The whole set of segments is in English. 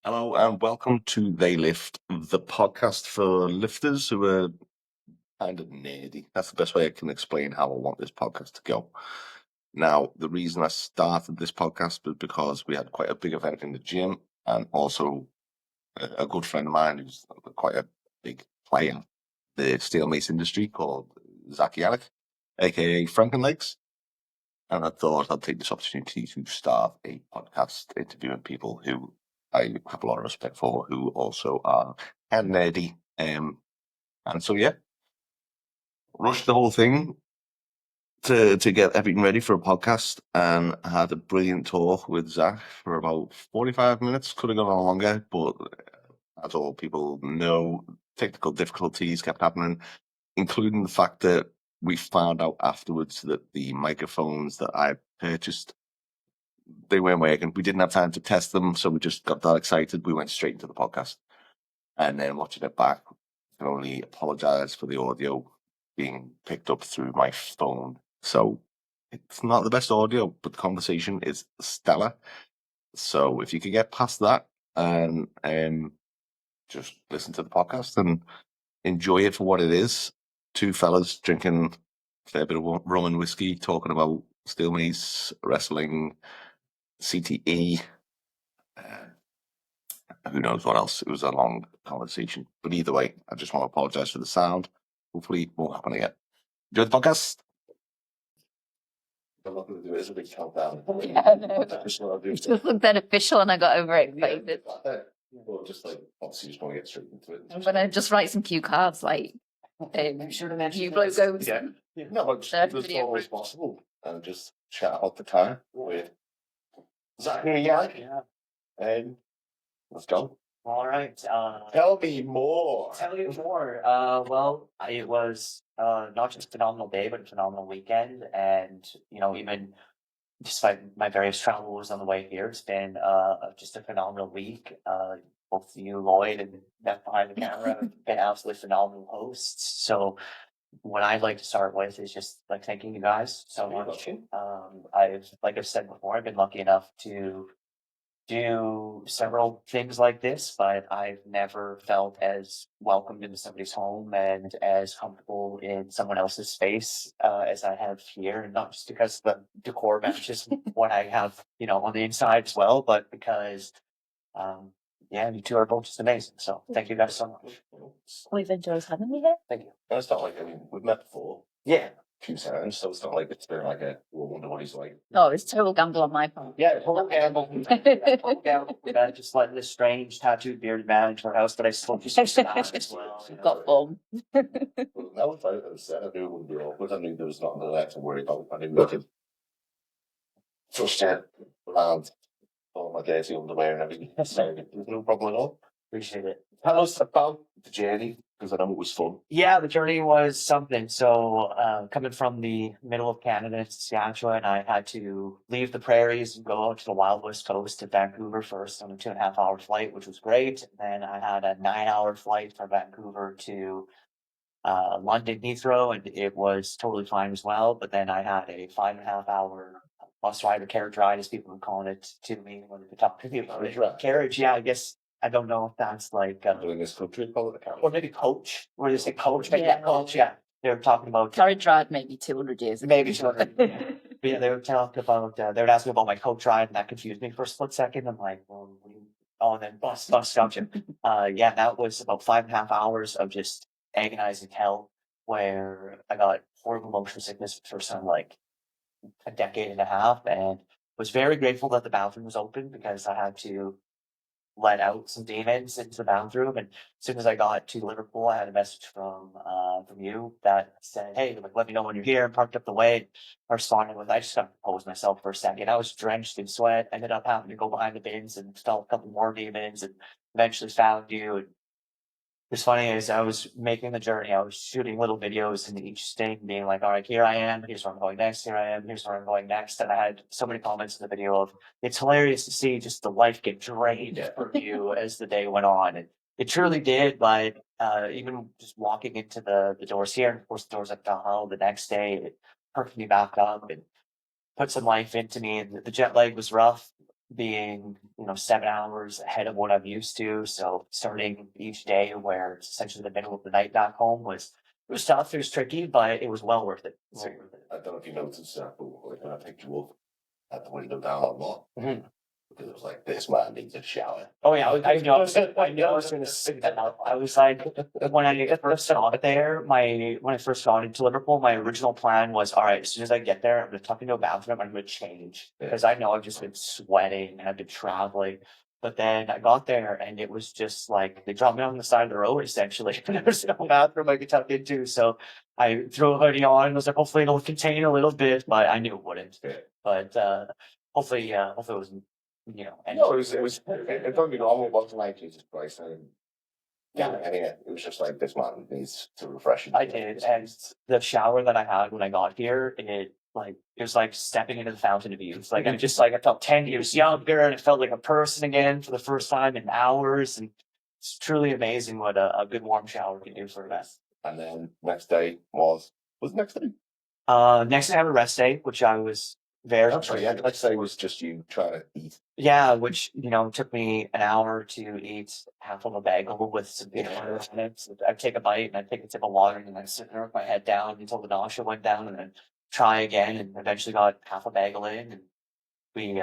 Hello and welcome to They Lift, the podcast for lifters who are kind of nerdy. That's the best way I can explain how I want this podcast to go. Now, the reason I started this podcast was because we had quite a big event in the gym, and also a good friend of mine who's quite a big player in the steelmace industry called Zack, aka frankenlegs. And I thought I'd take this opportunity to start a podcast interviewing people who I have a lot of respect for, who also are kind of nerdy. And so, yeah, rushed the whole thing to get everything ready for a podcast, and I had a brilliant talk with Zach for about 45 minutes. Could have gone on longer, but as all people know, technical difficulties kept happening, including the fact that we found out afterwards that the microphones that I purchased, they weren't working. We didn't have time to test them, so we just got that excited. We went straight into the podcast, and then watching it back, I can only apologize for the audio being picked up through my phone. So it's not the best audio, but the conversation is stellar. So if you could get past that and just listen to the podcast and enjoy it for what it is, two fellas drinking a fair bit of rum and whiskey, talking about steel mace, wrestling, CTE, who knows what else. It was a long conversation. But either way, I just want to apologize for the sound. Hopefully it won't happen again. Enjoy the podcast. I'm not going to do it as a big countdown. Yeah, no. It just looked beneficial and I got overexcited. Well, just like, obviously, just want to get straight into it. I'm going to just write some cue cards like, you logos. Yeah. No, but just as formal as possible and just chat out the time with Zack and Yanyk. Yeah. Let's go. All right. Tell me more. Tell you more. Well, it was not just a phenomenal day, but a phenomenal weekend. And, even despite my various travels on the way here, it's been just a phenomenal week. Both you, Lloyd, and Beth behind the camera have been absolutely phenomenal hosts. So what I'd like to start with is just like thanking you guys so much. I've said before, I've been lucky enough to do several things like this, but I've never felt as welcomed into somebody's home and as comfortable in someone else's space as I have here. And not just because the decor matches what I have, on the inside as well, but because, you two are both just amazing. So thank you guys so much. We've enjoyed having you here. Thank you. And it's not like, we've met before. Yeah. A few times, so it's not like it's been like a wonder what he's like. Oh, it's total gamble on my part. Yeah, total gamble. Just letting this strange tattooed bearded man into our house, but I still just as well. Got fun. Now if I said I knew it would be awkward, I knew there was nothing that I had to worry about. I knew we could trust it and all my dirty underwear and everything. So there's no problem at all. Appreciate it. Tell us about the journey, because I know it was fun. Yeah, the journey was something. So coming from the middle of Canada to Saskatchewan, I had to leave the prairies and go out to the wild west coast to Vancouver first on a 2.5-hour flight, which was great. Then I had a 9-hour flight from Vancouver to London Heathrow, and it was totally fine as well. But then I had a 5.5-hour bus ride or carriage ride, as people were calling it to me when they talked to me about it. Carriage, yeah, I guess. I don't know if that's like In this country, call it a carriage. or maybe coach, where they say coach, maybe Yeah. coach, yeah. They were talking about Carriage ride maybe 200 years ago. maybe children. But yeah, they were talking about they would ask me about my coach ride, and that confused me for a split second. I'm like, well, and then bus, gotcha. That was about 5.5 hours of just agonizing hell, where I got horrible motion sickness for some like a decade and a half, and was very grateful that the bathroom was open because I had to let out some demons into the bathroom. And as soon as I got to Liverpool, I had a message from you that said, "Hey, let me know when you're here." And parked up the way. I responded with, "I just got to compose myself for a second." I was drenched in sweat. I ended up having to go behind the bins and felt a couple more demons, and eventually found you. And what's funny is I was making the journey. I was shooting little videos in each state, being like, "All right, here I am. Here's where I'm going next. Here I am. Here's where I'm going next." And I had so many comments in the video of, "It's hilarious to see just the life get drained from you as the day went on." And it truly did. But even just walking into the doors here, and of course the doors at Valhalla the next day, it perked me back up and put some life into me. And the jet lag was rough. being, 7 hours ahead of what I'm used to. So starting each day where it's essentially the middle of the night back home it was tough, it was tricky, but it was well worth it. So, I don't know if you noticed that, but when I picked you up, had the window down a lot. Mhm. Because it was like, this man needs a shower. Oh yeah, I know. I knew I was going to say that. I was like, when I first got there, when I first got into Liverpool, my original plan was, all right, as soon as I get there, I'm going to tuck into a bathroom. I'm going to change because I know I've just been sweating and I've been traveling. But then I got there and it was just like they dropped me on the side of the road essentially. There was no bathroom I could tuck into, so I threw a hoodie on and was like, hopefully it'll contain a little bit, but I knew it wouldn't. But hopefully it wasn't. No, it don't be normal, it wasn't like Jesus Christ. I mean, it was just like, this man needs to refresh his I did, and the shower that I had when I got here, it was like stepping into the fountain of youth. Like I'm just like I felt 10 years younger, and it felt like a person again for the first time in hours. And it's truly amazing what a good warm shower can do for us. And then next day was the next day? Next day I have a rest day, which I was very. I'm sorry, yeah, next day was just you trying to eat. Yeah, which took me an hour to eat half of a bagel with some peanut butter in it. So I'd take a bite and I'd take a sip of water and then I'd sit there with my head down until the nausea went down and then try again and eventually got half a bagel in and we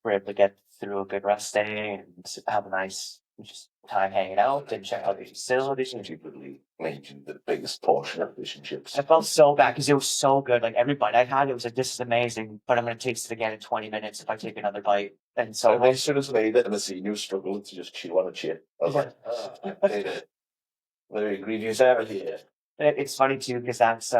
were able to get through a good rest day and have a nice just time hanging out and check out the facilities. And you really made you the biggest portion of fish and chips. I felt so bad because it was so good. Like every bite I had, it was like, this is amazing, but I'm going to taste it again in 20 minutes if I take another bite. And so And as soon as made it and I seen you struggling to just chew on a chip, I was like, I did it. The ingredients are here. It's funny too, because that's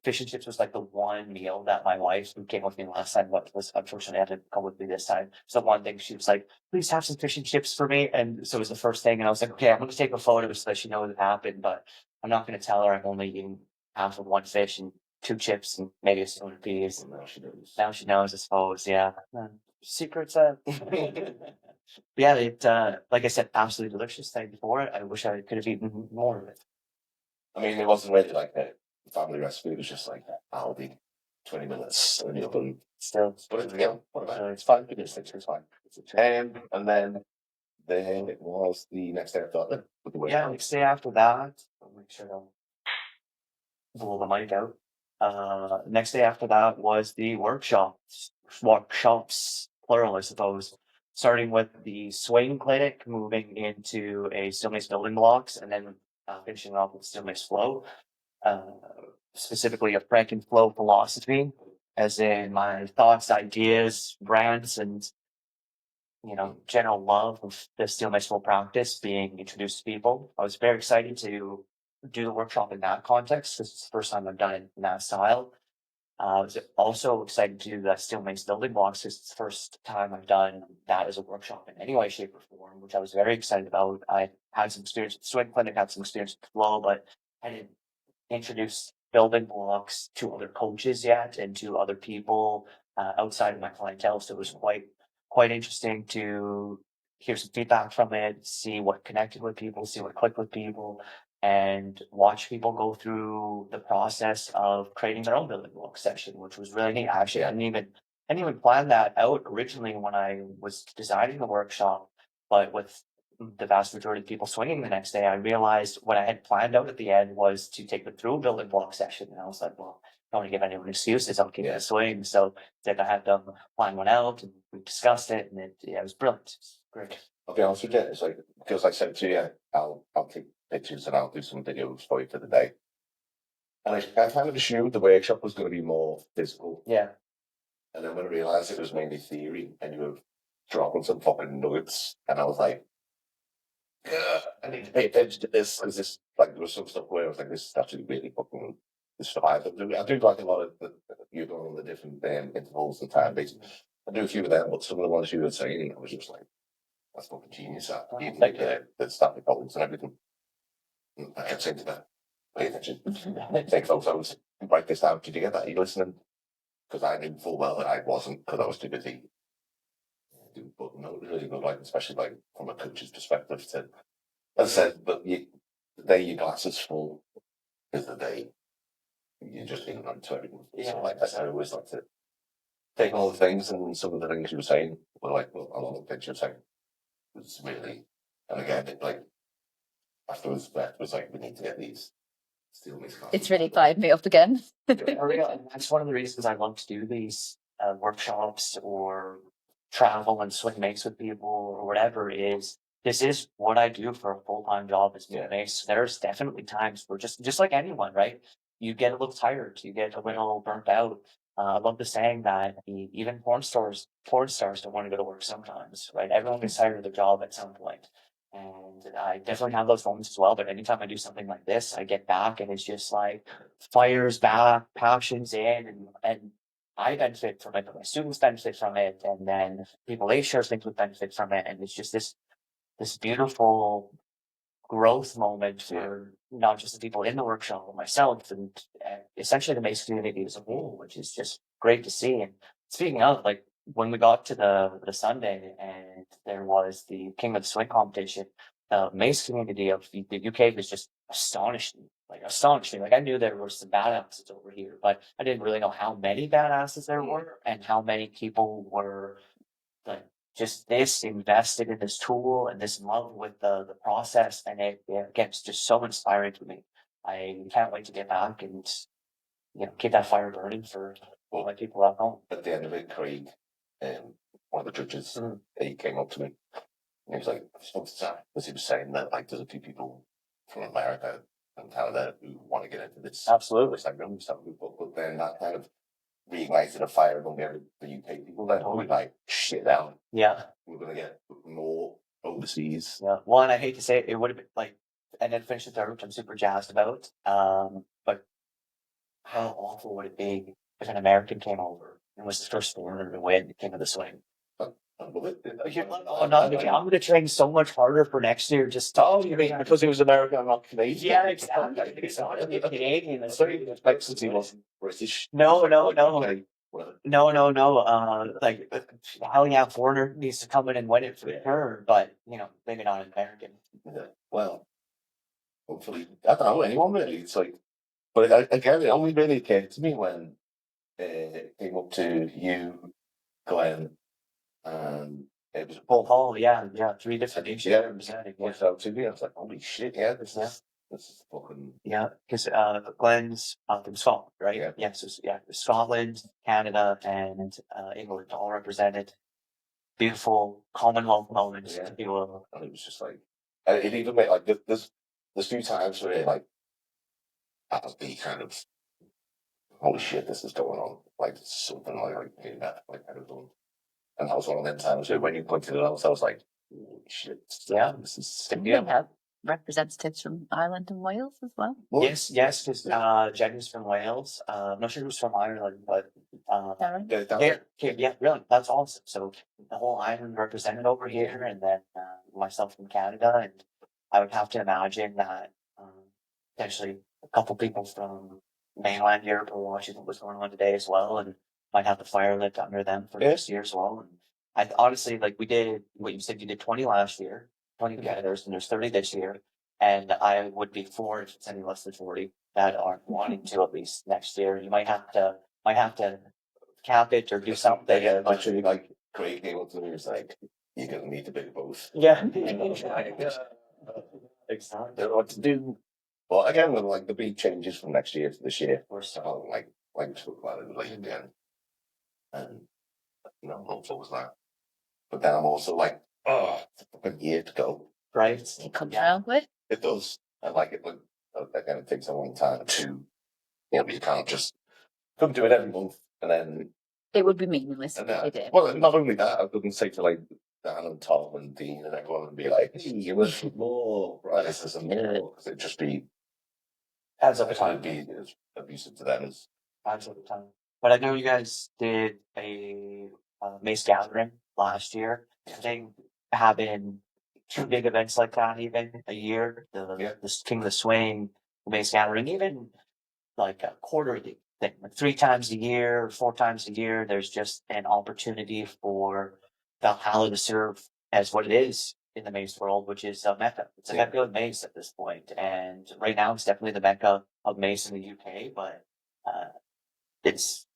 fish and chips was like the one meal that my wife, who came with me last time, but was unfortunately had to come with me this time. So one thing she was like, please have some fish and chips for me. And so it was the first thing. And I was like, okay, I'm going to take a photo so that she knows it happened, but I'm not going to tell her I'm only eating half of one fish and 2 chips and maybe a spoon of peas. Now she knows. Now she knows, I suppose. Yeah. Secrets. Yeah, it, like I said, absolutely delicious. Thank you for it. I wish I could have eaten more of it. I mean, it wasn't really like a family recipe. It was just like Aldi, 20 minutes in the oven. Still, But it's fine. It's fine. And then it was the next day after that. With the yeah, next day after that, I'll make sure I'll blow the mic out. Next day after that was the workshops, plural, I suppose. Starting with the swing clinic, moving into a steelmace building blocks, and then finishing off with steelmace flow. Specifically a frankenflow philosophy, as in my thoughts, ideas, rants, and general love of the steelmace flow practice being introduced to people. I was very excited to do the workshop in that context because it's the first time I've done it in that style. I was also excited to do the steelmace building blocks because it's the first time I've done that as a workshop in any way, shape, or form, which I was very excited about. I had some experience with the swing clinic, had some experience with flow, but I didn't introduce building blocks to other coaches yet and to other people outside of my clientele. So it was quite interesting to hear some feedback from it, see what connected with people, see what clicked with people, and watch people go through the process of creating their own building block section, which was really neat. Actually, I didn't even plan that out originally when I was designing the workshop, but with the vast majority of people swinging the next day, I realized what I had planned out at the end was to take them through a building block session. And I was like, well, I don't want to give anyone excuses. I'll keep it a swing. So then I had them plan one out and we discussed it and it was brilliant. It's great. I'll be honest with you, it's like, because I said to you, I'll take pictures and I'll do some videos for you for the day. And I kind of assumed the workshop was going to be more physical. Yeah. And then when I realised it was mainly theory and you were dropping some fucking nuggets, and I was like, I need to pay attention to this because this, like, there was some stuff where I was like, this is actually really fucking the stuff I do like a lot of you're going on the different intervals and time bases. I do a few of them, but some of the ones you were saying, I was just like, that's fucking genius. Even like the static holds and everything. And I kept saying to them, pay attention, take photos, write this down. Did you get that? Are you listening? Because I knew full well that I wasn't, because I was too busy. But no, it was really good, like, especially like from a coach's perspective. To, as I said, but the day your glass is full is the day you're just ignorant to everything. Yeah. So like I always like to taking all the things, and some of the things you were saying were like, well, a lot of things you were saying was really, and again, it like, afterwards, like, we need to get these steelmace classes. It's really fired me up again. That's one of the reasons I love to do these workshops or travel and swing mace with people or whatever. Is this is what I do for a full-time job as Yeah. mace. There's definitely times where just like anyone, right? You get a little tired, you get a little burnt out. I love the saying that even porn stars don't want to go to work sometimes, right? Everyone gets tired of their job at some point. And I definitely have those moments as well. But anytime I do something like this, I get back and it's just like fires back, passions in, and I benefit from it, but my students benefit from it, and then people they share things with benefit from it, and it's just this beautiful growth moment for not just the people in the workshop, but myself, and essentially the Mace community as a whole, which is just great to see. And speaking of, like, when we got to the Sunday and there was the King of the Swing competition, the Mace community of the UK was just astonishing. Like astonishing. Like I knew there were some badasses over here, but I didn't really know how many badasses there were and how many people were like just this invested in this tool and this in love with the process, and it gets just so inspiring to me. I can't wait to get back and keep that fire burning for all my people at home. At the end of it, Craig, one of the judges, he came up to me and he was like, I spoke to Zack, because he was saying that like there's a few people from America and Canada who want to get into this. Absolutely. It's like really some people, but then that kind of reignited a fire among the UK people. Then we're like, shit down. Yeah. We're gonna get more overseas. Yeah. One, I hate to say it would have been like, and then finish the third, which I'm super jazzed about. But how awful would it be if an American came over and was the first foreigner to win the King of the Swing? I'm going to train so much harder for next year. Just you mean because he was American and not Canadian? Yeah, exactly. Exactly. Canadian. That's very since he wasn't British. No. Okay, whatever. No. Like, hell yeah, foreigner needs to come in and win it for her, but maybe not an American. Yeah, well, hopefully, I don't know anyone really. It's like, but again, it only really came to me when it came up to you, Glenn, and it was Paul Hall, yeah, 3 different nations yeah, representing. I was like, holy shit, yeah, this is fucking Because Glenn's from Scotland, right? Yeah. Yeah, so Scotland, Canada, and England all represented. Beautiful Commonwealth moment, Yeah. if you will. and it was just like, and it even made like there's few times where like I'll be kind of, holy shit, this is going on, like it's something like that, like I don't know. And that was one of them times where when you pointed it out, I was like, holy shit, Yeah. this is We have representatives from Ireland and Wales as well. Yes, because Jenny's from Wales. I'm not sure who's from Ireland, but Darren? yeah, really, that's awesome. So the whole island represented over here, and then myself from Canada, and I would have to imagine that potentially a couple people from mainland Europe are watching what was going on today as well, and might have the fire lit under them for this year as well. And I honestly, like, we did what you said, you did 20 last year, 20 there's 30 this year. And I would be for if it's any less than 40 that aren't wanting to at least next year. You might have to cap it or do something. Yeah, literally, like Craig came up to me and was like, you're gonna need to do both. Yeah. Exactly. What to do? Well, again, like the big changes from next year to this year. We're So like we spoke about it like again, and I'm hopeful with that. But then I'm also like, oh, it's a fucking year to go. right. It comes around quick. It does. I like it. Like, again, it takes a long time to, you can't just come do it every month and then. It would be meaningless if And, they did. well, not only that, I couldn't say to like Dan and Tom and Dean and everyone and be like, hey, you was more, right? This is more, because it'd just be, As of it time. would be as abusive to them as. As of time. But I know you guys did a Mace gathering last year. I think having 2 big events like that, even a year, the King of the Swing, the Mace gathering, even like a quarterly thing, like 3 times a year, 4 times a year. There's just an opportunity for Valhalla to serve as what it is in the mace world, which is a mecca. It's a mecca of mace at this point, and right now it's definitely the mecca of mace in the UK. But it's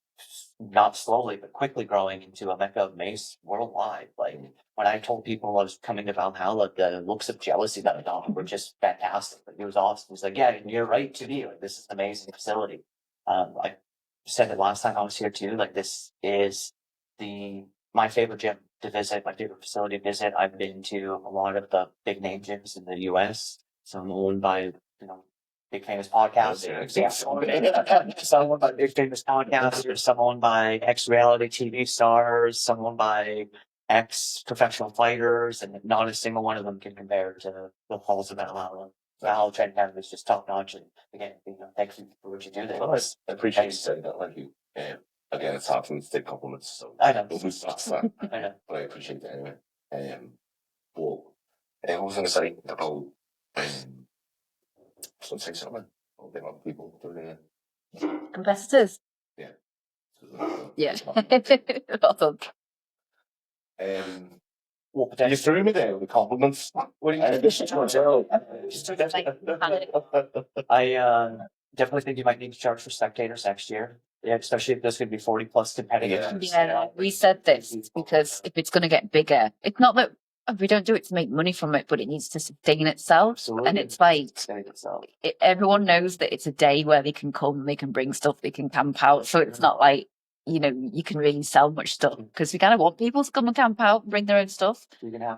not slowly, but quickly growing into a mecca of mace worldwide. Like when I told people I was coming to Valhalla, the looks of jealousy that I got were just fantastic. Like, it was awesome. He was like, yeah, you're right to be. Like, this is an amazing facility. I said it last time I was here too. Like, this is my favorite gym to visit, my favorite facility to visit. I've been to a lot of the big name gyms in the US, some owned by, big famous podcasters. Yeah. Some owned by big famous podcasters, some owned by ex-reality TV stars, some owned by ex-professional fighters, and not a single one of them can compare to the halls of Valhalla. Valhalla Training Academy is just top notch. And again, thank you for what you do there. Well, I appreciate you saying that. Thank you. Again, it's hard for me to take compliments, so I know. I know, but I appreciate it anyway. But I was going to say about something about people doing it. Competitors. Yeah. Yeah. Well done. You threw me there with compliments. What do you I definitely think you might need to charge for spectators next year. Yeah, especially if there's going to be 40 plus competitors. Yeah, we said this because if it's going to get bigger, it's not that we don't do it to make money from it, but it needs to sustain itself. Absolutely. And it's like Sustain itself. everyone knows that it's a day where they can come, they can bring stuff, they can camp out. So it's not like, you can really sell much stuff because we kind of want people to come and camp out and bring their own stuff.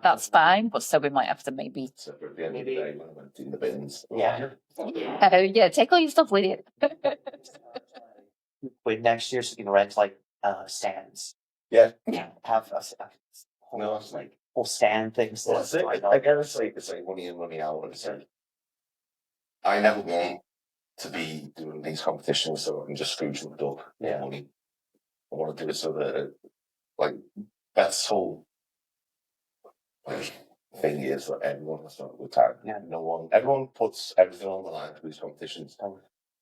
That's fine, but so we might have to maybe. So at the end of the day, when I went in the bins. Yeah. Yeah, take all your stuff with you. Wait, next year, so you can rent like stands. Yeah. Yeah. Have a whole, like whole stand things. Well, I guess it's like money in, money out. And it's like, I never want to be doing these competitions so I can just scrooge them up. Yeah. Money. I want to do it so that, like, that's whole thing is that everyone has to have a good time. Yeah. Everyone puts everything on the line for these competitions.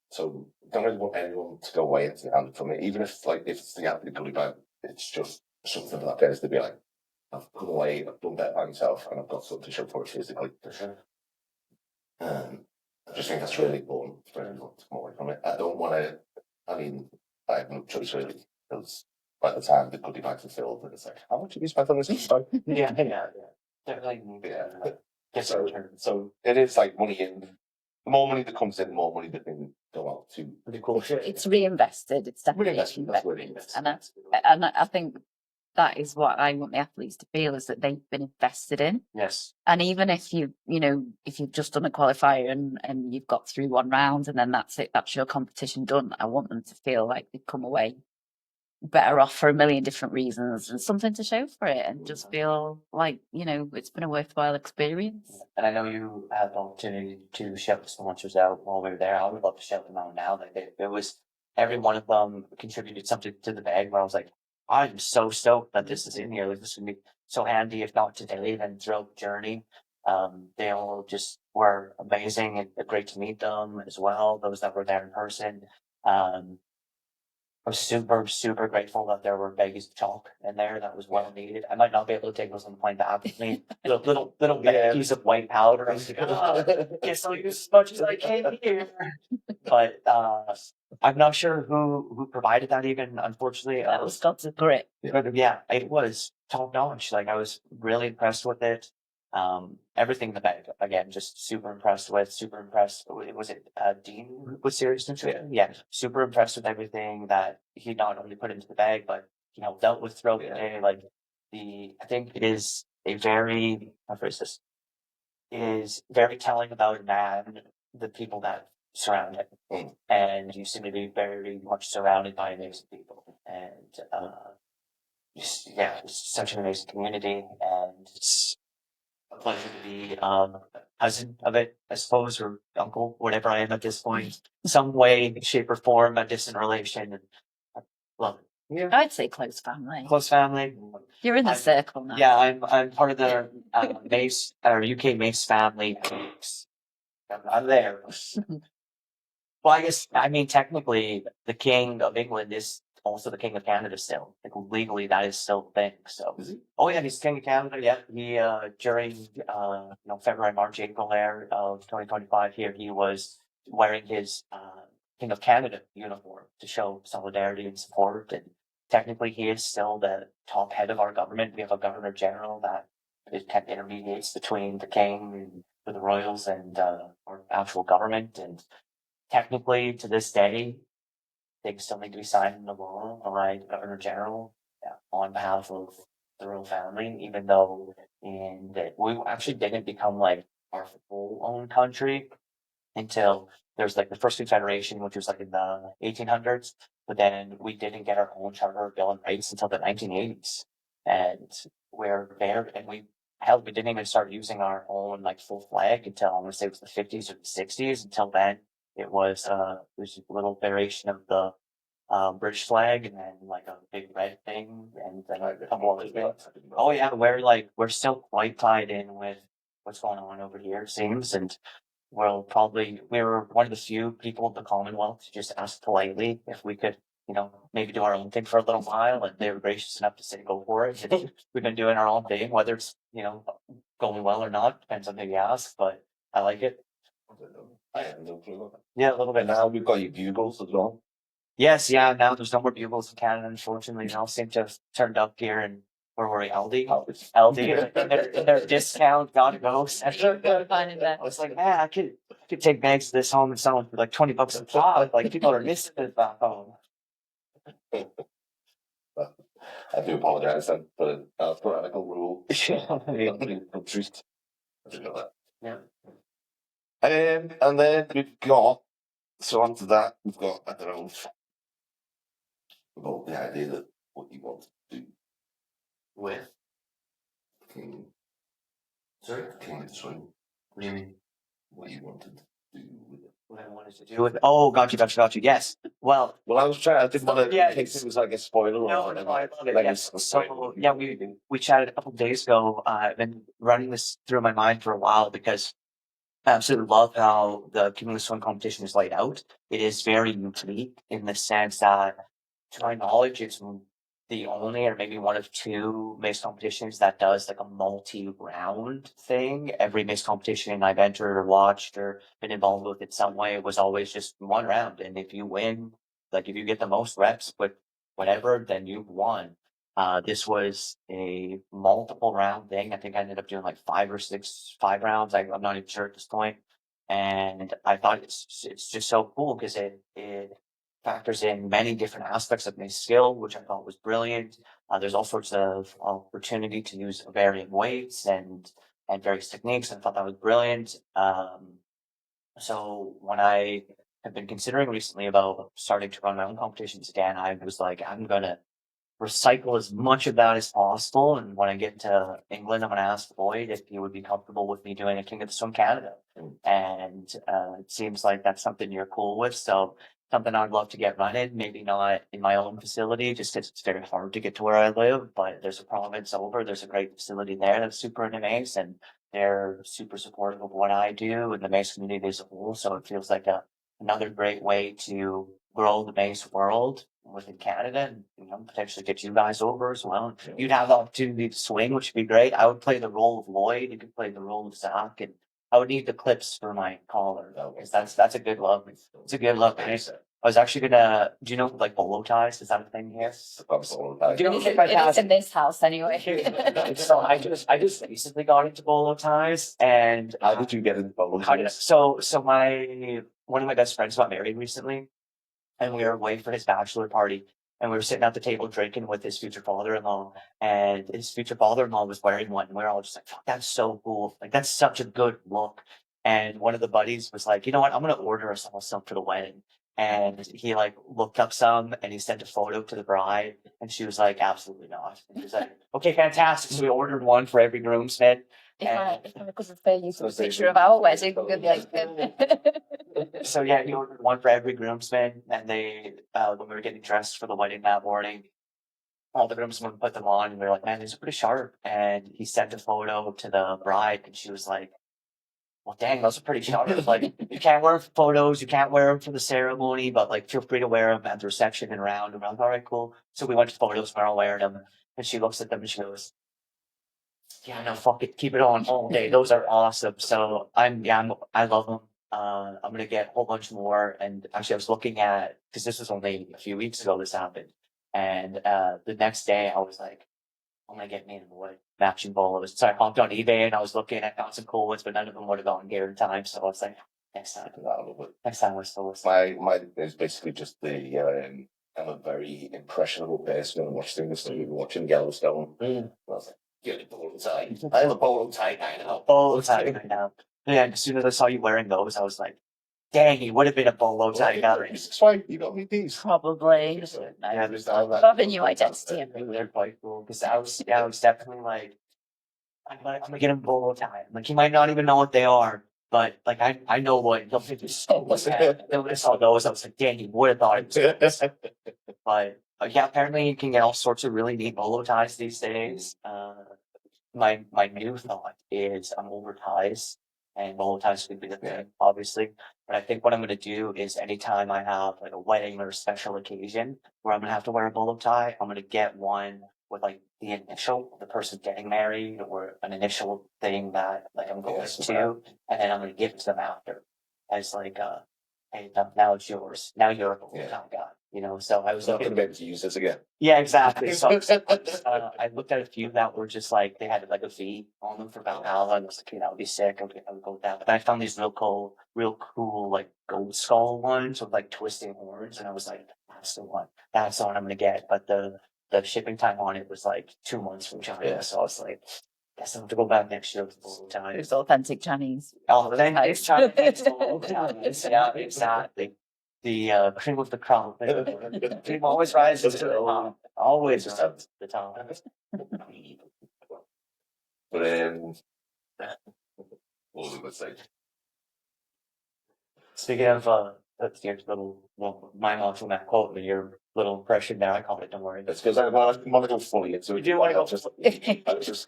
So don't really want anyone to go away empty-handed from it. Even if it's the absolute goodie bag, it's just something that dares to be like, I've come away, I've done better by myself, and I've got something to show for it physically. For sure. I just think that's really important for everyone to come away from it. I don't want to. I have no choice really, because by the time the goodie bags are filled, it's like, how much have you spent on this goodie bag? Yeah. Definitely. Yeah. So it is like money in. The more money that comes in, the more money that can go out to pretty cool shit. It's reinvested. It's definitely reinvested. And I think that is what I want the athletes to feel, is that they've been invested in. Yes. And even if if you've just done a qualifier and you've got through one round and then that's it, that's your competition done, I want them to feel like they've come away better off for a million different reasons and something to show for it, and just feel like, it's been a worthwhile experience. And I know you had the opportunity to shout the sponsors out while we were there. I would love to shout them out now. Like it was, every one of them contributed something to the bag where I was like, I'm so stoked that this is in here. Like, this would be so handy, if not today, then throughout the journey. They all just were amazing and great to meet them as well, those that were there in person. I'm super, super grateful that there were baggies of chalk in there. That was well needed. I might not be able to take those on the plane back with me. Little baggies of white powder. I was like, guess I'll use as much as I can here. But I'm not sure who provided that even, unfortunately. That was God's grit. But yeah, it was top notch. Like, I was really impressed with it. Everything in the bag, again, just super impressed with. Was it Dean with Serious Nutrition? Yeah, super impressed with everything that he not only put into the bag, but dealt with throughout the day. Like, I think it is a very, how phrase this, is very telling about a man, the people that surround him. And you seem to be very much surrounded by amazing people. And it's such an amazing community, and it's a pleasure to be cousin of it, I suppose, or uncle, whatever I am at this point. Some way, shape, or form, a distant relation. And I love it. Yeah. I'd say close family. Close family. You're in the circle now. Yeah, I'm part of the Mace or UK Mace family. I'm there. Well, I mean, technically, the King of England is also the King of Canada still. Like, legally, that is still the thing. So, oh yeah, he's King of Canada. Yeah, he during February, March, April there of 2025 here, he was wearing his King of Canada uniform to show solidarity and support. And technically he is still the top head of our government. We have a governor general that it kind of intermediates between the king and the royals and our actual government. And technically, to this day, things still need to be signed into law by the governor general on behalf of the royal family, even though we actually didn't become like our full own country until there's like the first Confederation, which was like in the 1800s, but then we didn't get our own charter, bill, and rights until the 1980s, and we're there, and we didn't even start using our own like full flag until I want to say it was the 50s or the 60s. Until then, it was a little variation of the British flag, and then like a big red thing, and then a couple other things. Oh yeah, we're still quite tied in with what's going on over here, it seems, and we were one of the few people of the Commonwealth to just ask politely if we could, maybe do our own thing for a little while, and they were gracious enough to say go for it. And we've been doing our own thing, whether it's, going well or not, depends on who you ask, but I like it. I have no clue. Yeah, a little bit. And now we've got your bugles as well. Yes, yeah, now there's no more bugles in Canada, unfortunately. They all seem to have turned up here and where were we, Aldi? Aldi, in their discount, gotta go section. I was like, man, I could take bags of this home and sell them for like $20 a pop. Like, people are missing it back home. I do apologize then for a tyrannical rule. Truth. I didn't know that. Yeah. And then we've got, so onto that, we've got, I don't know, about the idea that what you want to do With? King, Sorry? King of the Swing, What do you mean? what you wanted to do with it. What I wanted to do with it? Oh, got you. Yes. Well, I didn't want to, in case it was like a spoiler or no, whatever. I love it. Like Yes. a So, spoiler. yeah, we chatted a couple of days ago. I've been running this through my mind for a while because I absolutely love how the King of the Swing competition is laid out. It is very unique in the sense that, to my knowledge, it's the only or maybe one of two mace competitions that does like a multi-round thing. Every mace competition I've entered or watched or been involved with in some way was always just one round. And if you win, like if you get the most reps with whatever, then you've won. This was a multiple round thing. I think I ended up doing like 5 rounds. I'm not even sure at this point. And I thought it's just so cool because it factors in many different aspects of my skill, which I thought was brilliant. There's all sorts of opportunity to use varying weights and various techniques. I thought that was brilliant. So when I have been considering recently about starting to run my own competitions again, I was like, I'm gonna recycle as much of that as possible. And when I get to England, I'm going to ask Lloyd if he would be comfortable with me doing a King of the Swim Canada. And it seems like that's something you're cool with. So something I'd love to get running, maybe not in my own facility, just because it's very hard to get to where I live. But there's a province over, there's a great facility there that's super into mace, and they're super supportive of what I do and the mace community as a whole. So it feels like another great way to grow the mace world within Canada, and potentially get you guys over as well. You'd have the opportunity to swing, which would be great. I would play the role of Lloyd. You could play the role of Zack, and I would need the clips for my collar though, because that's a good look. It's a good look. I was actually gonna. Do you know like bolo ties? Is that a thing here? It is in this house anyway. So I just recently got into bolo ties, and How did you get into bolo ties? So one of my best friends got married recently, and we were away for his bachelor party, and we were sitting at the table drinking with his future father-in-law, and his future father-in-law was wearing one, and we were all just like, fuck, that's so cool. Like, that's such a good look. And one of the buddies was like, you know what, I'm going to order us all some for the wedding. And he like looked up some and he sent a photo to the bride, and she was like, absolutely not. And he was like, okay, fantastic. So we ordered one for every groomsman. If I could refer you to a picture of our wedding, we'd be like, So yeah, he ordered one for every groomsman, and they, when we were getting dressed for the wedding that morning, all the groomsmen put them on, and we were like, man, these are pretty sharp. And he sent a photo to the bride, and she was like, well, dang, those are pretty sharp. Like, you can't wear them for photos, you can't wear them for the ceremony, but like, feel free to wear them at the reception and around. And we're like, all right, cool. So we went to photos, we're all wearing them, and she looks at them and she goes, yeah, no, fuck it, keep it on all day. Those are awesome. So I love them. I'm gonna get a whole bunch more. And actually, I was looking at, because this was only a few weeks ago this happened. And the next day I was like, I'm gonna get me and boy matching bolos. So I hopped on eBay and I was looking. I found some cool ones, but none of them would have gone here in time. So I was like, next time. Next time we're still listening. My is basically just I'm a very impressionable person and watch things. So we were watching Yellowstone. I was like, get a bolo tie. I have a bolo tie now. Bolo tie right now. Yeah, as soon as I saw you wearing those, I was like, dang, he would have been a bolo tie guy. That's why you got me these. Probably. Yeah, there's all that. Love a new identity. They're quite cool because I was definitely like, I'm gonna get him a bolo tie. Like he might not even know what they are, but like I know what he'll think is so much. I saw those, I was like, dang, he would have thought it was. But yeah, apparently you can get all sorts of really neat bolo ties these days. My new thought is I'm over ties, and bolo ties could be the thing, obviously. But I think what I'm gonna do is anytime I have like a wedding or a special occasion where I'm gonna have to wear a bolo tie, I'm gonna get one with like the initial of the person getting married or an initial thing that like I'm going to, and then I'm gonna give it to them after as like hey, now it's yours. Now you're a bolo tie guy. You know, so I was Not looking. gonna be able to use this again. Yeah, exactly. So I looked at a few that were just like they had like a V on them for Valhalla, and I was like, okay, that would be sick. Okay, I would go with that. But then I found these real cool like gold skull ones with like twisting horns, and I was like, that's the one. That's the one I'm gonna get. But the shipping time on it was like 2 months from China, so I was like, guess I have to go back next year with the time. It's authentic Chinese. Oh, then it's Chinese. Yeah, exactly. The cream of the crop. The cream always rises to the top. Always rises to the top. But what was I gonna say? Speaking of that's your little my Macho Man quote, but your little impression there, I called it, don't worry. That's because I want to go fully into it. You do wanna go just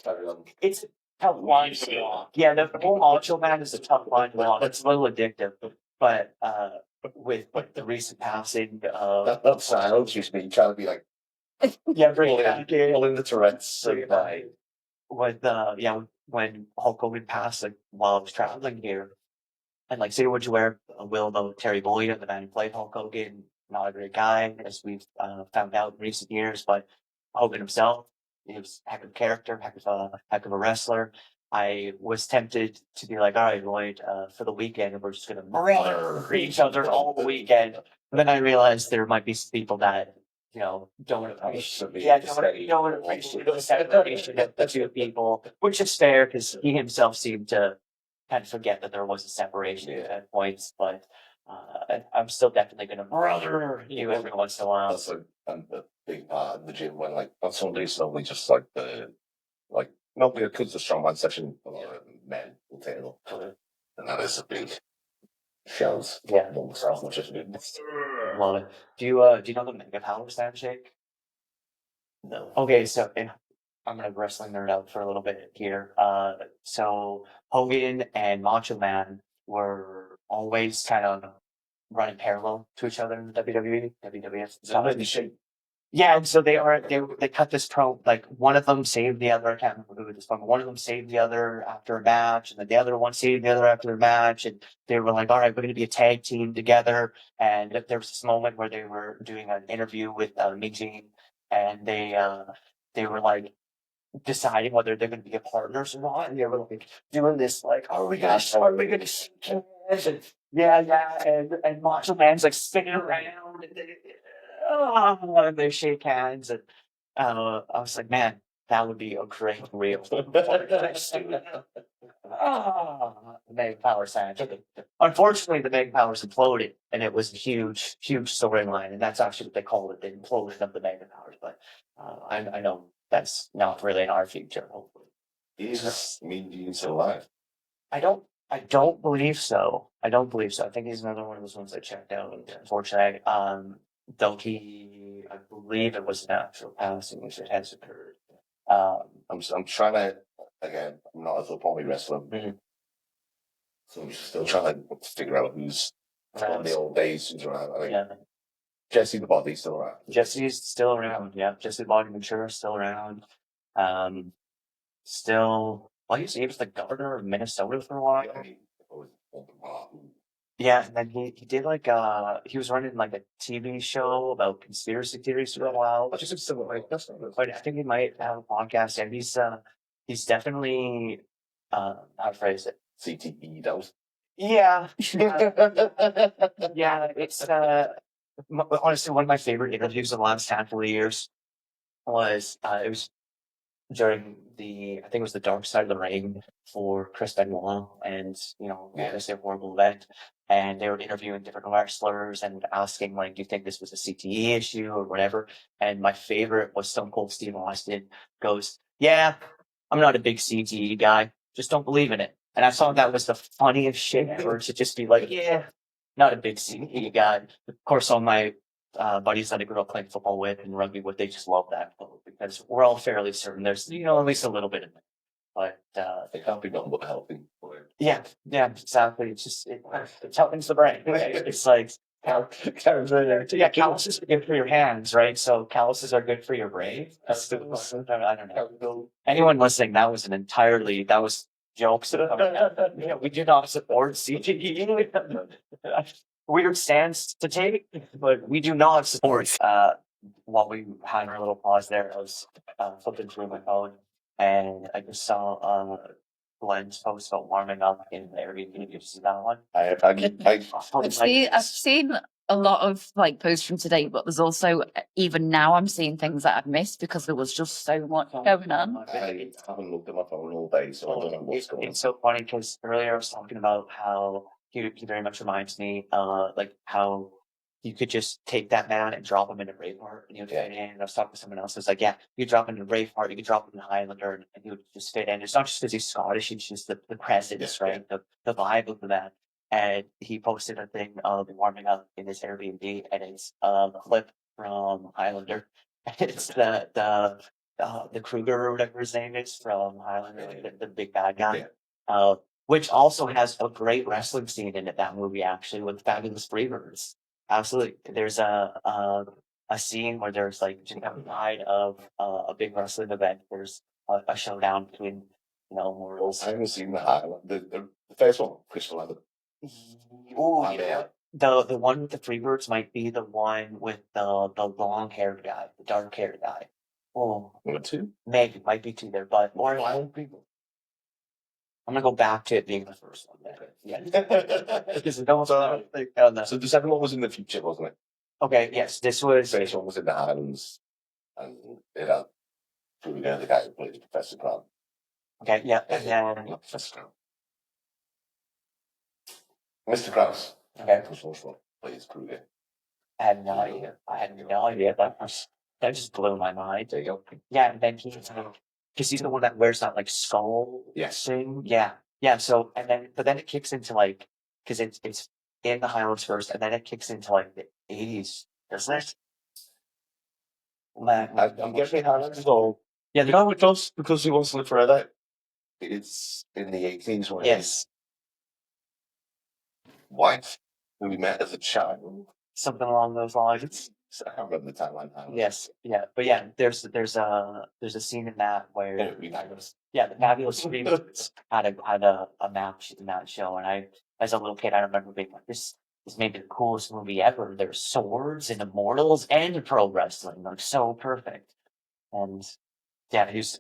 carry on. It's a tough line to walk. Yeah, the whole Macho Man is a tough line to walk. It's a little addictive. But with like the recent passing of That sounds used to be trying to be like bring it back in. pulling the Tourette's. With when Hulk Hogan passed, like while I was traveling here, and like say what you wear, Will about Terry Boyd, the man who played Hulk Hogan, not a great guy, as we've found out in recent years, but Hogan himself, he was a heck of a character, heck of a wrestler. I was tempted to be like, all right, Lloyd, for the weekend, we're just gonna murder each other all the weekend. But then I realized there might be people that don't appreciate the separation of the two people, which is fair because he himself seemed to kind of forget that there was a separation at points. But I'm still definitely going to brother you every once in a while. That's a big part of the gym when like on Sundays, normally just like nobody because the strongman session, a lot of men will turn up, and that is a big shows. Yeah, myself, which is good. Love it. Do you know the Mega Powers handshake? No. Okay, so I'm gonna wrestling nerd out for a little bit here. So Hogan and Macho Man were always kind of running parallel to each other in the WWE, WWF. Yeah, and so they cut this like one of them saved the other. I can't remember who this one. One of them saved the other after a match, and then the other one saved the other after a match. And they were like, "All right, we're going to be a tag team together." And there was this moment where they were doing an interview with Mean, and they were like deciding whether they're going to be partners or not. And they were like doing this, like, "Are we gonna shake hands?" And and Macho Man's like spinning around, and they shake hands, and I was like, man, that would be a great reel. The Meg Powers handshake. Unfortunately, the Meg Powers imploded, and it was a huge storyline, and that's actually what they called it, the implosion of the Mega Powers. But I know that's not really in our future, hopefully. Is Mean Gene still alive? I don't believe so. I think he's another one of those ones I checked out. Unfortunately, though I believe it was an actual passing, which it has occurred. I'm trying to again. I'm not a poly wrestler, so I'm still trying to figure out who's from the old days who's around. I mean, Jesse the Body's still around. Jesse's still around. Yeah, Jesse the Body Mature is still around. Still. Well, he was the governor of Minnesota for a while. Yeah, and then he did like he was running like a TV show about conspiracy theories for a while. I just said, like, that's not But I think he might have a podcast, and he's definitely how to phrase it. CTE out. Yeah, yeah. It's honestly one of my favorite interviews of the last handful of years was it was during I think it was the Dark Side of the Ring for Chris Benoit, and obviously a horrible event. And they were interviewing different wrestlers and asking like, do you think this was a CTE issue or whatever? And my favorite was Stone Cold Steve Austin goes, yeah, I'm not a big CTE guy, just don't believe in it. And I thought that was the funniest shit ever to just be like, yeah, not a big CTE guy. Of course, all my buddies that I grew up playing football with and rugby with, they just love that quote because we're all fairly certain there's, at least a little bit of it. But It can't be done but helping. yeah, exactly. It's just, it's helping the brain. It's like, calluses are good for your hands, right? So calluses are good for your brain. I don't know. Anyone listening, that was jokes. We do not support CTE. Weird stance to take, but we do not support. While we had our little pause there, I was flipping through my phone and I just saw Glenn's post about warming up in the Airbnb. Did you see that one? I've seen a lot of like posts from today, but there's also even now I'm seeing things that I've missed because there was just so much going on. I haven't looked at my phone all day, so I don't know what's going on. It's so funny because earlier I was talking about how he very much reminds me like how you could just take that man and drop him in a Braveheart and he would fit in. And I was talking to someone else who was like, yeah, you could drop him in a Braveheart, you could drop him in Highlander and he would just fit in. It's not just because he's Scottish, it's just the presence, right? The vibe of the man. And he posted a thing of warming up in his Airbnb and it's a clip from Highlander. It's the Kruger or whatever his name is from Highlander, like the big bad guy. Which also has a great wrestling scene in it, that movie actually, with Fabulous Freebirds. Absolutely. There's a scene where there's like just outside of a big wrestling event, there's a showdown between mortals. I haven't seen the Highland. The first one, Crystal Island. Oh yeah. The one with the Freebirds might be the one with the long haired guy, the dark haired guy. Oh, Number two? maybe might be two there, but more Island people. I'm gonna go back to it being the first one. Then. Okay. Yeah. Because So the second one was in the future, wasn't it? Okay. Yes, this was. The first one was in the Highlands, and it had the guy who played Professor Grant. Okay. Yeah. And then Not Professor Grant. Mr. Krause. Okay. Plays Kruger. I had no idea. That just blew my mind. There you go. Yeah, and then because he's the one that wears that like skull thing. Yeah. So but then it kicks into like because it's in the Highlands first, and then it kicks into like the 80s, doesn't it? Man, I'm guessing Highlands. So yeah, you know what does because he wants to live forever. It's in the 80s when his wife, who we met as a child, something along those lines. I can't remember the timeline. Yes, yeah, but yeah, there's a scene in that where the Fabulous Freebirds had a match in that show, and I, as a little kid, I remember being like, this may be the coolest movie ever. There's swords and immortals and pro wrestling, like so perfect. And yeah, as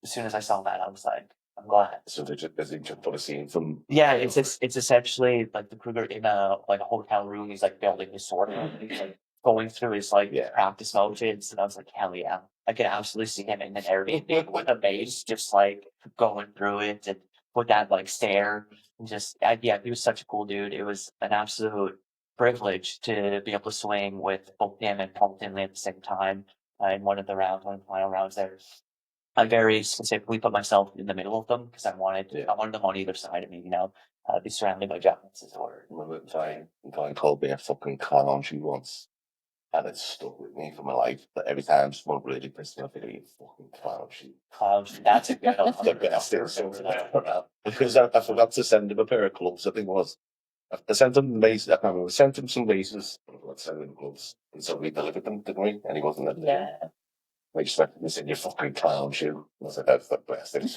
soon as I saw that, I was like, I'm glad. So there's a scene from. Yeah, it's essentially like the Kruger in a hotel room. He's like building his sword, and he's like going through his practice motions, and I was like, hell yeah, I could absolutely see him in an Airbnb with a mace, just like going through it and with that like stare, and just he was such a cool dude. It was an absolute privilege to be able to swing with both him and Paul Finley at the same time in one of the final rounds there. I very specifically put myself in the middle of them because I wanted them on either side of me, be surrounded by giants as it were. I remember the guy called me a fucking clown she once, and it stuck with me for my life. But every time someone really pissed me off, it'd be fucking clown sheep. Clown sheep, that's a good one. The best thing because I forgot to send him a pair of gloves, I think it was. I sent him maces, I can't remember, I sent him some maces, I forgot to send him gloves. And so we delivered them, didn't we? And he wasn't at the gym. I expected this in your fucking clown shoe. I was like, that's the best thing.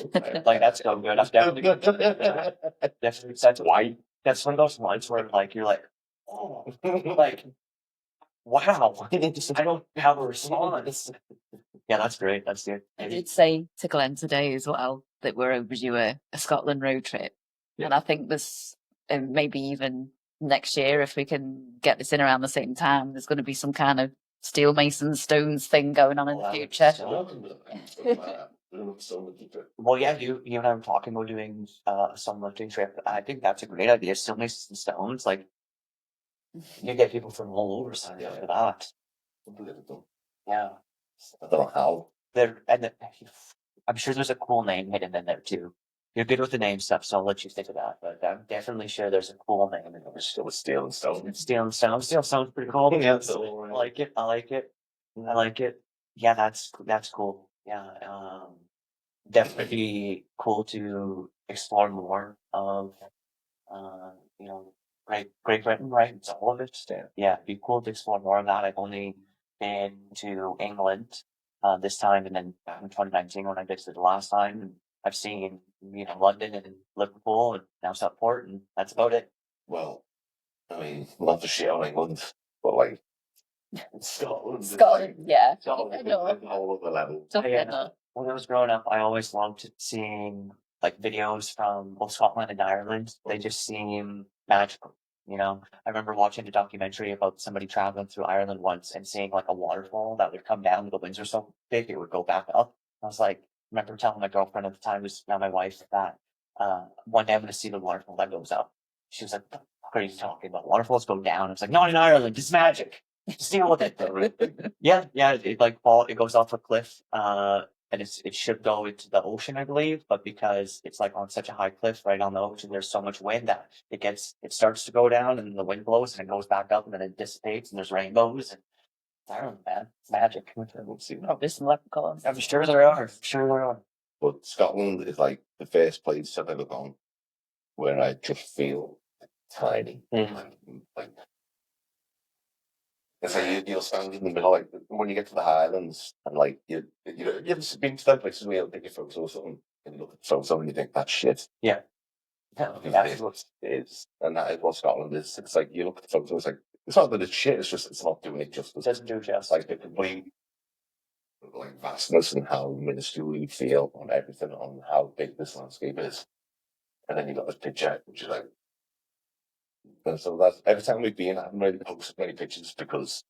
Like, that's so good. I've definitely said white. That's one of those ones where like you're like, oh, like, wow, I don't have a response. Yeah, that's great. That's good. I did say to Glenn today as well that we're overdue a Scotland road trip, and I think this, and maybe even next year if we can get this in around the same time, there's going to be some kind of steelmason stones thing going on in the future. Well, yeah, you and I were talking about doing a stone lifting trip. I think that's a great idea. Steelmace and stones, like you get people from all over signing up for that. Yeah. I don't know how. I'm sure there's a cool name hidden in there too. You're good with the name stuff, so I'll let you think of that. But I'm definitely sure there's a cool name in there. Still with steel and stone. Steel and stone. Steel sounds pretty cool. Yeah, I like it. I like it. I like it. Yeah, that's cool. Yeah. Definitely cool to explore more of you know, Great Britain, right? It's all of it. Yeah, it'd be cool to explore more of that. I've only been to England this time, and then back in 2019 when I visited the last time. And I've seen London and Liverpool and now Southport, and that's about it. Well, I mean, not to shit on England, but like Scotland, yeah. Scotland, All of the level. When I was growing up, I always loved seeing like videos from both Scotland and Ireland. They just seem magical. I remember watching a documentary about somebody traveling through Ireland once and seeing like a waterfall that would come down. The winds were so big it would go back up. I was like, remember telling my girlfriend at the time, who's now my wife, that one day I'm going to see the waterfall that goes up. She was like, "What the fuck are you talking about? Waterfalls go down." I was like, "Not in Ireland. It's magic. Just deal with it." Yeah. It goes off a cliff. And it should go into the ocean, I believe, but because it's like on such a high cliff right on the ocean, there's so much wind that it starts to go down, and the wind blows and it goes back up, and then it dissipates, and there's rainbows, and I don't know, man, it's magic. We'll see. There's some leprechauns. I'm sure there are. Sure there are. But Scotland is like the first place I've ever gone where I just feel tiny. Like it's like you'll stand in the middle, like when you get to the Highlands, and like you've been to them places where you'll take a photo or something, and you look at the photo and you think that's shit. Yeah. It is, and that is what Scotland is. It's like you look at the photo, it's like it's not that it's shit. It's just it's not doing it justice. It doesn't do justice. Like the complete like vastness and how minuscule you feel on everything, on how big this landscape is, and then you got this picture, which is like. And so that's every time we've been, I haven't really posted many pictures because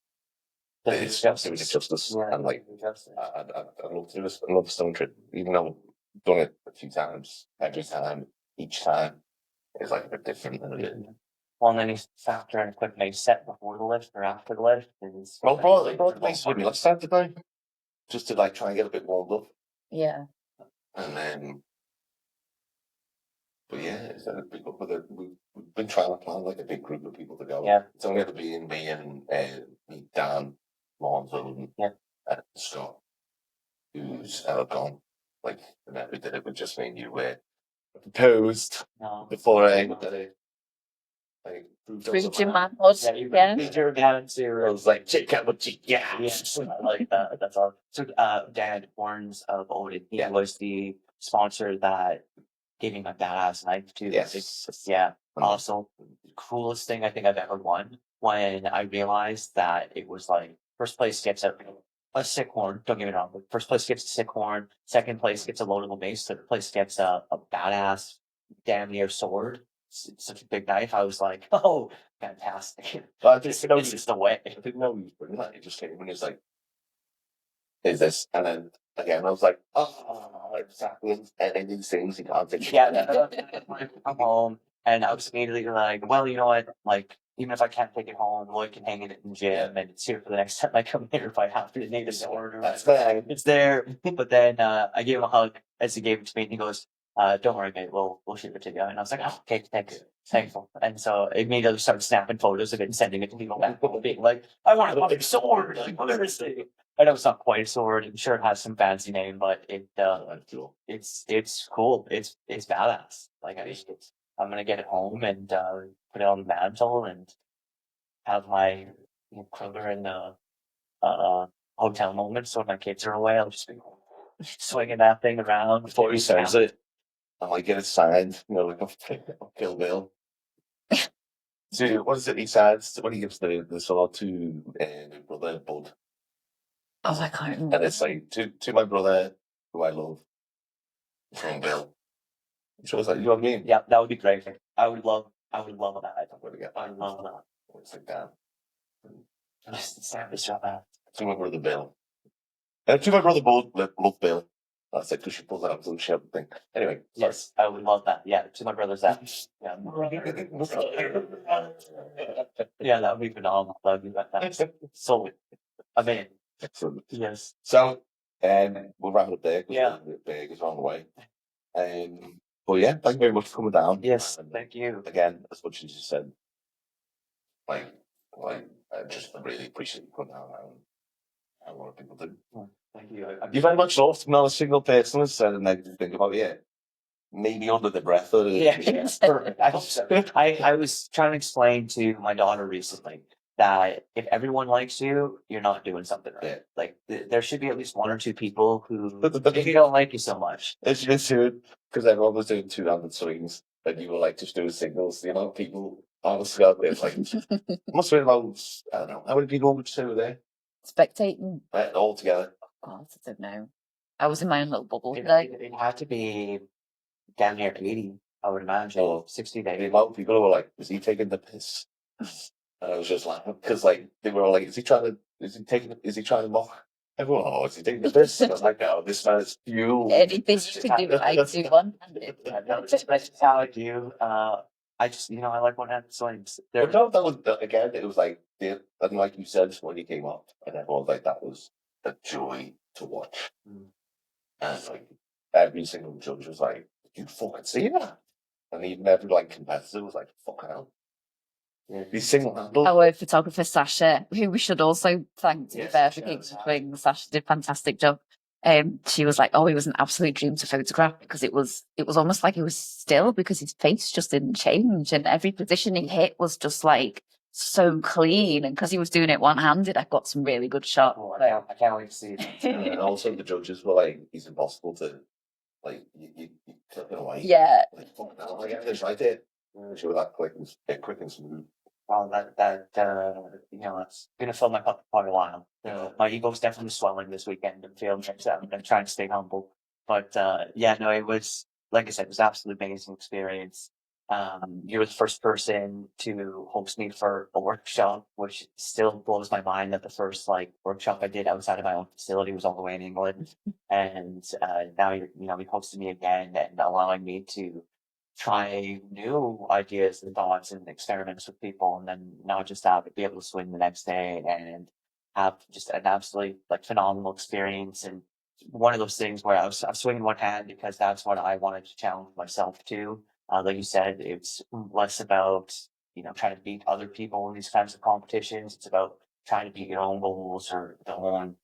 it's just doing it justice. Yeah, and like, I love to do this. I love the stone trip, even though I've done it a few times. Every time, each time is like a bit different. Well, and then you factor in a quick nice set before the lift or after the lift. Well, probably nice with me last time today, just to like try and get a bit warmed up. Yeah. And then. But yeah, it's a big up with it. We've been trying to plan like a big group of people to go. Yeah. It's only ever been me and Dan, Lawson, and Scott, who's ever gone. Like, and then we did it with just me and you, where I proposed before I proved your manhood. Yeah, your down to I was like, check out what you got. Yes, I like that. That's all. So, Dan Horns of Odin, he was the sponsor that gave me my badass knife too. Yes. Also, coolest thing I think I've ever won when I realized that it was like first place gets a sick horn. Don't get me wrong. But first place gets a sick horn. Second place gets a loadable mace. Third place gets a badass damn near sword. It's such a big knife. I was like, oh, fantastic. But I just this is the way. I didn't know he was bringing that. It just came when he was like, is this? And then again, I was like, oh, exactly. And then these things you can't think. Yeah, come home, and I was immediately like, well, you know what? Like, even if I can't take it home, Lloyd can hang it in the gym, and it's here for the next time I come here if I have to need a sword or whatever. It's there. But then I gave him a hug as he gave it to me, and he goes, "Don't worry, mate. We'll ship it to you." And I was like, "Oh, okay, thanks, thankful." And so I immediately started snapping photos of it and sending it to people back home, being like, "I want a fucking sword! Like, look at this thing." I know it's not quite a sword. I'm sure it has some fancy name, but it's cool. It's badass. Like I'm gonna get it home and put it on the mantle and have my Kroger in the hotel moment. So when my kids are away, I'll just be swinging that thing around before he says it. I might get it signed, like a Kill Bill. So what is it he says when he gives the sword to his brother Bud? Oh, I can't remember. And it's like to my brother who I love from Bill. So it's like, you know what I mean? Yeah, that would be great. I would love that. I'm gonna get I love that. it's like that. Just sound is so bad. To my brother Bill. And to my brother Bud, love Bill. That's it, because she pulls out some shit thing. Anyway, Yes, I would love that. Yeah, to my brother Zack. Yeah. Yeah, that would be phenomenal. That would be fantastic. So, I mean, excellent. yes. So, we'll wrap it up there. Yeah. The bag is on the way. But yeah, thank you very much for coming down. Yes, And thank you. again, as much as you said, like, I just really appreciate you coming down. A lot of people do. Thank you. You've had much love to not a single person has said a negative thing about you. Maybe under the breath or Yeah, yes, perfect. I hope so. I was trying to explain to my daughter recently that if everyone likes you, you're not doing something right. Yeah. Like there should be at least one or two people who if you don't like you so much. It's just because everyone was doing 2-handed swings and you were like just doing signals, you know, people honestly out there like must have been about I don't know, how many people were there? Spectating. All together. God, I don't know. I was in my own little bubble It today. had to be down near 80, I would imagine. Oh, 60 The days. amount of people were like, is he taking the piss? And I was just laughing because like they were all like, is he trying to mock everyone? Oh, is he taking the piss? And I was like, no, this man is fuel. Anything you can do, I do one-handed. That's how I do. I just, I like one-handed swings. But no, that was again. It was like, and like you said when he came up, and everyone was like, that was a joy to watch. And like every single judge was like, "You fucking see that?" And even every like competitor was like, "Fucking hell." Yeah, these single-handed. Our photographer Sasha, who we should also thank to be Yes, fair for yeah, Kings and Swings. Sasha did a fantastic job. She was like, "Oh, it was an absolute dream to photograph because it was almost like he was still because his face just didn't change and every position he hit was just like so clean and because he was doing it one-handed, I got some really good shots." Oh, I can't wait to see it. And also the judges were like, "He's impossible to like you clip it away." Yeah. Like fucking hell, I get this right there. She was that quick and smooth. Well, it's gonna fill my cup for quite a while. My ego's definitely swelling this weekend and feeling like I'm trying to stay humble. But no, it was like I said, it was an absolutely amazing experience. You were the first person to host me for a workshop, which still blows my mind that the first like workshop I did outside of my own facility was all the way in England. And now you're hosting me again and allowing me to try new ideas and thoughts and experiments with people, and then now just be able to swing the next day and have just an absolutely like phenomenal experience. And one of those things where I'm swinging one hand because that's what I wanted to challenge myself to. Like you said, it's less about trying to beat other people in these kinds of competitions. It's about trying to beat your own goals or the own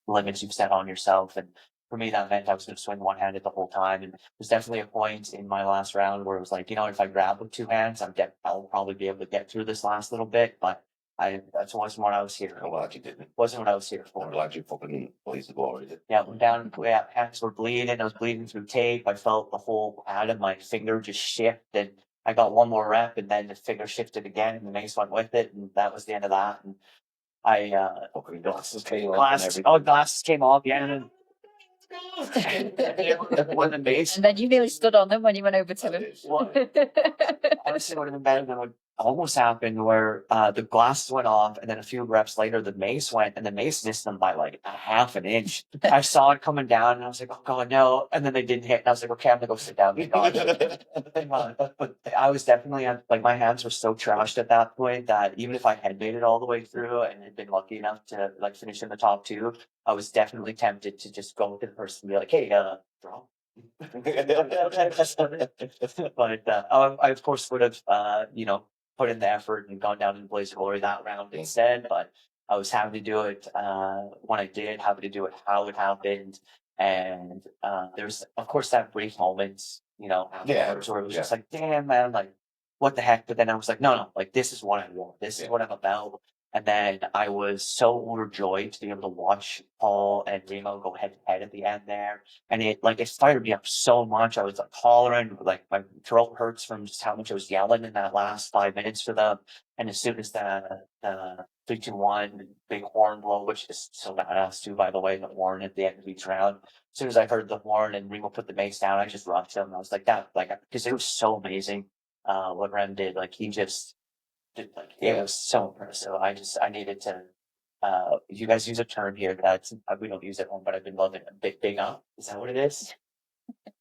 limits you've set on yourself. And for me, that meant I was going to swing one-handed the whole time. And there's definitely a point in my last round where it was like, if I grab with two hands, I'll probably be able to get through this last little bit. But that wasn't what I was here. I'm glad you didn't. Wasn't what I was here for. I'm glad you fucking blazed the glory. Yeah, went down. Yeah, hands were bleeding. I was bleeding through tape. I felt the whole pad of my finger just shift, and I got one more rep, and then the finger shifted again, and the mace went with it, and that was the end of that. And fucking glasses came off. Glasses came off. Yeah. And when the mace. And then you nearly stood on them when you went over to him. Honestly, would have been better than what almost happened, where the glasses went off, and then a few reps later, the mace went, and the mace missed them by like a half an inch. I saw it coming down, and I was like, "Oh God, no!" And then they didn't hit, and I was like, "Okay, I'm gonna go sit down." But I was definitely like my hands were so trashed at that point that even if I had made it all the way through and had been lucky enough to like finish in the top two, I was definitely tempted to just go to the person and be like, "Hey, draw." But I of course would have put in the effort and gone down in Blaze of Glory that round instead. But I was happy to do it when I did, happy to do it how it happened. And there's of course that brief moment, afterwards where it was just like, damn man, like what the heck? But then I was like, no, like this is what I want. This is what I'm about. And then I was so overjoyed to be able to watch Paul and Remo go head to head at the end there. And it fired me up so much. I was like hollering, like my throat hurts from just how much I was yelling in that last 5 minutes for them. And as soon as the 3-2-1 big horn blow, which is so badass too, by the way, the horn at the end of each round. As soon as I heard the horn and Remo put the mace down, I just rushed him. I was like that, because it was so amazing what Rem did. Like he just did, like it was so impressive. I needed to. You guys use a term here that we don't use at home, but I've been loving it. Big up. Is that what it is?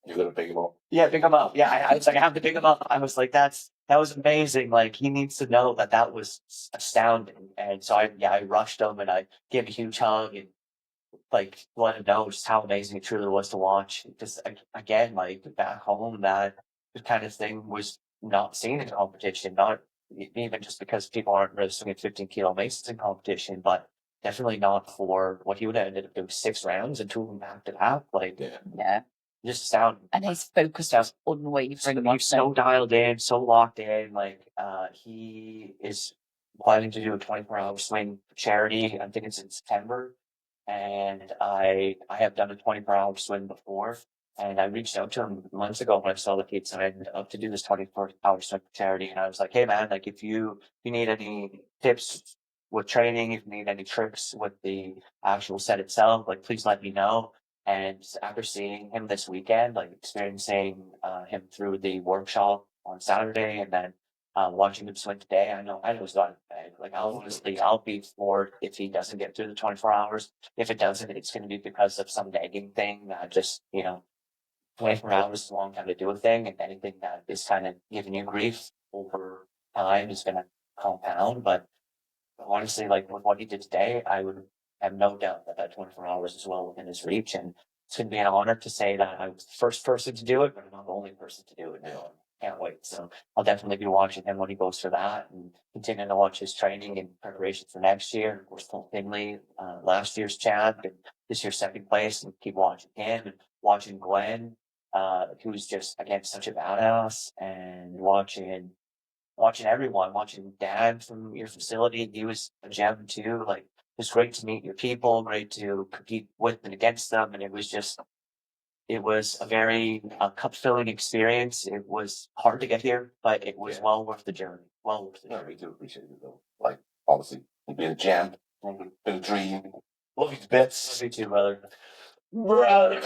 You're gonna pick him up. Yeah, pick him up. Yeah, I was like, I have to pick him up. I was like, that was amazing. Like, he needs to know that was astounding. And so I rushed him and I gave him a huge hug and like let him know just how amazing it truly was to watch. Because again, like back home, that kind of thing was not seen in competition. Not even just because people aren't really swinging 15-kilo maces in competition, but definitely not for what he would have ended up doing 6 rounds and 2 of them back to back. Like, Yeah. just astounding. And his focus was unwavering. He's so dialed in, so locked in. Like, he is planning to do a 24-hour swing for charity. I think it's in September. And I have done a 24-hour swing before. And I reached out to him months ago when I saw that he'd signed up to do this 24-hour swing for charity. And I was like, hey man, like if you need any tips with training, if you need any tricks with the actual set itself, like please let me know. And after seeing him this weekend, like experiencing him through the workshop on Saturday and then watching him swing today, I know he's got it bad. Like I'll be floored if he doesn't get through the 24 hours. If it doesn't, it's going to be because of some nagging thing that just, 24 hours is a long time to do a thing, and anything that is kind of giving you grief over time is going to compound. But honestly, like with what he did today, I would have no doubt that 24 hours is well within his reach. And it's going to be an honor to say that I was the first person to do it, but I'm not the only person to do it. Now. Can't wait. So I'll definitely be watching him when he goes for that and continuing to watch his training in preparation for next year. And of course, Paul Finley, last year's champ and this year's second place, and keep watching him and watching Glenn, who's just, again, such a badass, and watching everyone, watching Dad from your facility. He was a gem too. Like, it was great to meet your people, great to compete with and against them. And it was a very cup filling experience. It was hard to get here, but it was well worth the journey. Well worth the journey. We do appreciate it though. Like, obviously, you've been a champ, been a dream. Love you to bits. Love you too, brother. Brother.